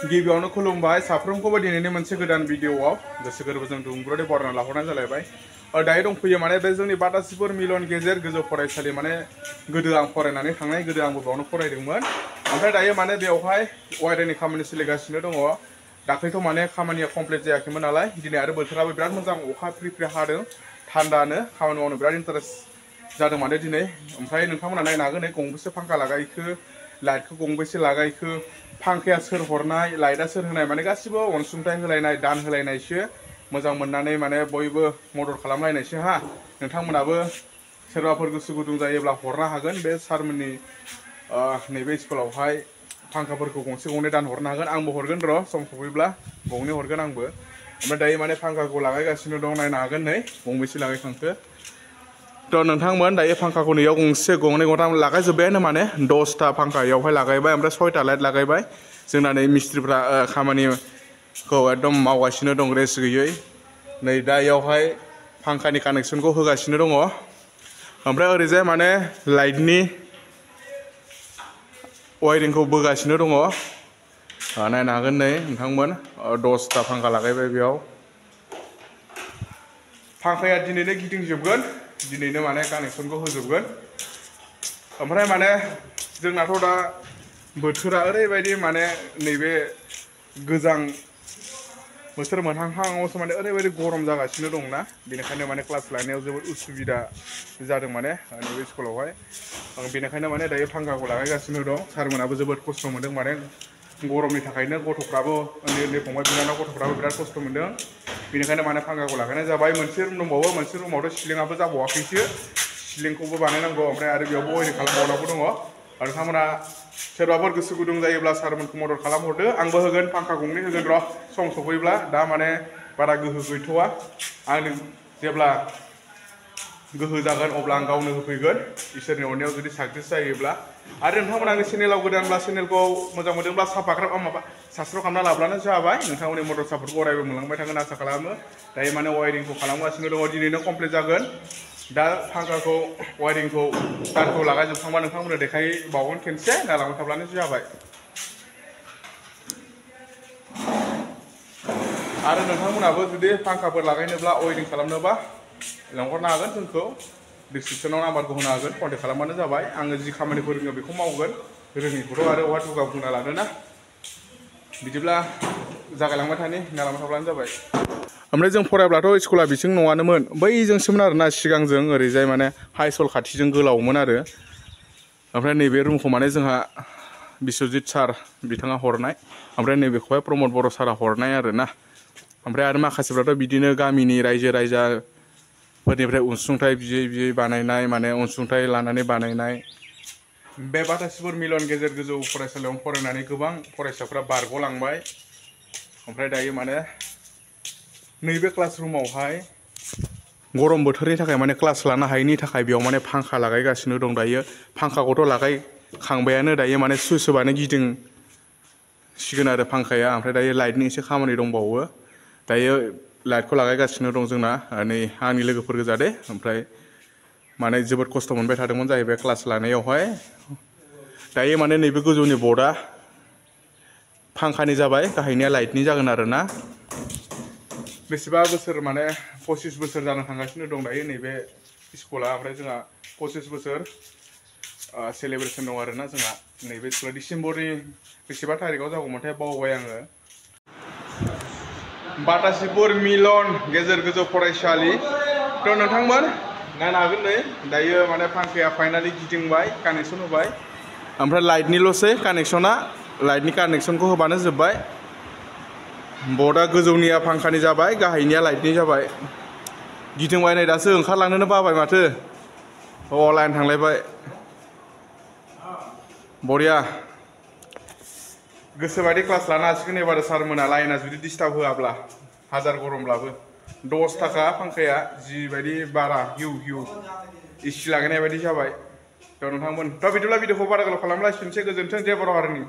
गिबियावनो खुलुमबाय साफ्रोमखौबो दिनैनि मोनसे गोदान भिडिअआव गोसो गोरबोजों दुंब्रुदै बरायना लाहरनाय जालायबाय। दायो दंफैयो माने बे जोंनि बाटासिपुर मिलन गेजेर गोजौ फरायसालि माने गोदो आं फरायनानै थांनाय गोदो आंबो बेयावनो फरायदोंमोन। ओमफ्राय दायो माने बेवहाय वायरिंनि खामानि सोलिगासिनो दङ। दाख्लैथ' माने खामानिया कमप्लिट जायाखैमोन नालाय दिनै आरो बोथोराबो बिराद मोजां अखा फ्रि फ्रि हादों थान्दानो खामानि मावनो बिराद इन्टारेस्ट जादों माने दिनै। ओमफ्राय नोंथांमोना नायनो हागोन नै गंबेसे फांखा लागायखो लाइटखौ गंबेसे लागायखो फांखाया सोर हरनाय लाइटआ सोर होनाय माने गासिबो अनसुंथाइ होलायनाय दान होलायनायसो मोजां मोननानै माने बयबो मदद खालामलायनायसो हा। नोंथांमोनाबो सोरबाफोर गोसो गुदुं जायोब्ला हरनो हागोन बे सारमोननि नैबे स्कुलावहाय फांखाफोरखौ गंसे गंनै दान हरनो हागोन। आंबो हरगोन र' सम सफैब्ला गंनै हरगोन आंबो। ओमफ्राय दायो माने फांखाखौ लागायगासिनो दं नायनो हागोन नै गंबेसे लागायखांखो। थ' नोंथांमोन दायो फांखाखौ नैयाव गंसे गंनै गंथाम लागायजोब्बायानो माने 10टा फांखा इयावहाय लागायबाय ओमफ्राय 6टा लाइट लागायबाय। जोंना नै मिस्ट्रिफ्रा खामानिखौ एकदम मावगासिनो दं रेस्ट गैयै। नै दा इयावहाय फांखानि कानेक्सनखौ होगासिनो दङ। ओमफ्राय ओरैजाय माने लाइटनि वायरिंखौ बोगासिनो दङ। नायनो हागोन नै नोंथांमोन 10टा फांखा लागायबाय बेयाव। फांखाया दिनैनो गिदिंजोबगोन दिनैनो माने कानेक्सनखौ होजोबगोन। ओमफ्राय माने जोंनाथ' दा बोथोरा ओरैबायदि माने नैबे गोजां बोथोर मोनहांहाङावसो माने ओरैबायदि गरम जागासिनो दंना बेनिखायनो माने क्लास लानायाव जोबोद उसुबिदा जादों माने नैबे स्कुलावहाय। बेनिखायनो माने दायो फांखाखौ लागायगासिनो दं। सारमोनाबो जोबोद खस्थ' मोनदों माने गरमनि थाखायनो गथ'फ्राबो उन्दै उन्दै फंबाय बिनानाव गथ'फ्राबो बिराद खस्थ' मोनदों। बेनिखायनो माने फांखाखौ लागायनाय जाबाय। मोनसे रुम दंबावो मोनसे रुमावथ' सिलिंआबो जाबावाखैसो सिलिंखौबो बानायनांगौ ओमफ्राय आरो बेयावबो वायरिं खालामबावनांगौ दङ। नोंथांमोना सोरबाफोर गोसो गुदुं जायोब्ला सारमोनखौ मदद खालामहरदो। आंबो होगोन फांखा गंनै होगोन र' सम सफैब्ला दा माने बारा गोहो गैथ'वा। आं जेब्ला गोहो जागोन अब्ला आं गावनो होफैगोन इसोरनि अननायाव जुदि साक्सेस जायोब्ला। आरो नोंथांमोना आंनि चेनेलाव गोदानब्ला चेनेलखौ मोजां मोनदोंब्ला साबस्क्राइब खालामना लाब्लानो जाबाय। नोंथांमोननि मदद सापर्टखौ अरायबो मोनलांबाय थागोन आसा खालामो। दायो माने वायरिंखौ खालामगासिनो दङ दिनैनो कमप्लिट जागोन। दा फांखाखौ वायरिंखौ दानखौ लागायजोबखांबा नोंथांमोननो देखायबावगोन खेनसे नायलांबाय थाब्लानो जाबाय। आरो नोंथांमोनाबो जुदि फांखाफोर लागायनोब्ला वायरिं खालामनोबा लेंहरनो हागोन जोंखौ डिसक्रिपसनाव नाम्बारखौ होनो हागोन कन्टेक्ट खालामबानो जाबाय। आङो जि खामानिखौ रोङो बेखौ मावगोन रोङिखौथ' आरो अहा दुगा बुंना लानोना। बिदिब्ला जागायलांबाय थानि नायलांबाय थाब्लानो जाबाय। ओमफ्राय जों फरायब्लाथ' स्कुला बिथिं नङानोमोन बैजोंसोमोन आरोना सिगांजों ओरैजाय माने हाइ स्कुल खाथिजों गोलावमोन आरो। ओमफ्राय नैबे रुमखौ माने जोंहा बिस्वजित सार बिथाङा हरनाय ओमफ्राय नैबेखौहाय प्रमद बर' सारा हरनाय आरोना। ओमफ्राय आरो माखासेफ्राथ' बिदिनो गामिनि रायजो राजाफोरनिफ्राय अनसुंथाइ बियै बियै बानायनाय माने अनसुंथाइ लानानै बानायनाय। बे बाटासिपुर मिलन गेजेर गोजौ फरायसालियावनो फरायनानै गोबां फरायसाफ्रा बारग'लांबाय। ओमफ्राय दायो माने नैबे क्लास रुमावहाय गरम बोथोरनि थाखाय माने क्लास लानो हायैनि थाखाय बेयाव माने फांखा लागायगासिनो दं। दायो फांखाखौथ' लागायखांबायानो दायो माने सुइस होबानो गिदिंसिगोन आरो फांखाया। ओमफ्राय दायो लाइटनि एसे खामानि दंबावो। दायो लाइटखौ लागायगासिनो दं जोंना नै आंनि लोगोफोर गोजा दे। ओमफ्राय माने जोबोद खस्थ' मोनबाय थादोंमोन जाहैबाय क्लास लानायावहाय। दायो माने नैबे गोजौनि बर्डआ फांखानि जाबाय गाहायनिया लाइटनि जागोन आरोना। बेसेबा बोसोर माने 25 बोसोर जानो थांगासिनो दं दायो नैबे स्कुला। ओमफ्राय जोंहा 25 बोसोर सेलेब्रेसन दं आरोना जोंहा नैबे स्कुला डिसेम्बरनि बेसेबा थारिखआव जागौमोनथाय बावबाय आङो। बाटासिपुर मिलन गेजेर गोजौ फरायसालि थ' नोंथांमोन नायनो हागोन नै दायो माने फांखाया फाइनालि गिदिंबाय कानेक्सन होबाय। ओमफ्राय लाइटनिल'सै कानेक्सना लाइटनि कानेक्सनखौ होबानो जोब्बाय। बर्डआ गोजौनिया फांखानि जाबाय गाहायनिया लाइटनि जाबाय। गिदिंबाय नै दासो ओंखारलांनोनो बाबाय माथो लाइन थांलायबाय। बरिया गोसोबायदि क्लास लानो हासिगोन एबार सारमोना लाइना जुदि डिस्टार्ब होआब्ला हाजार गरमब्लाबो। 10 थाखा फांखाया जिबायदि बारा हिउ हिउ एसि लागायनाय बायदि जाबाय। थ' नोंथांमोन बिदिब्ला भिडिअखौ बारा गोलाव खालामलासिनोसै। गोजोन्थों जय बर' हारिनि।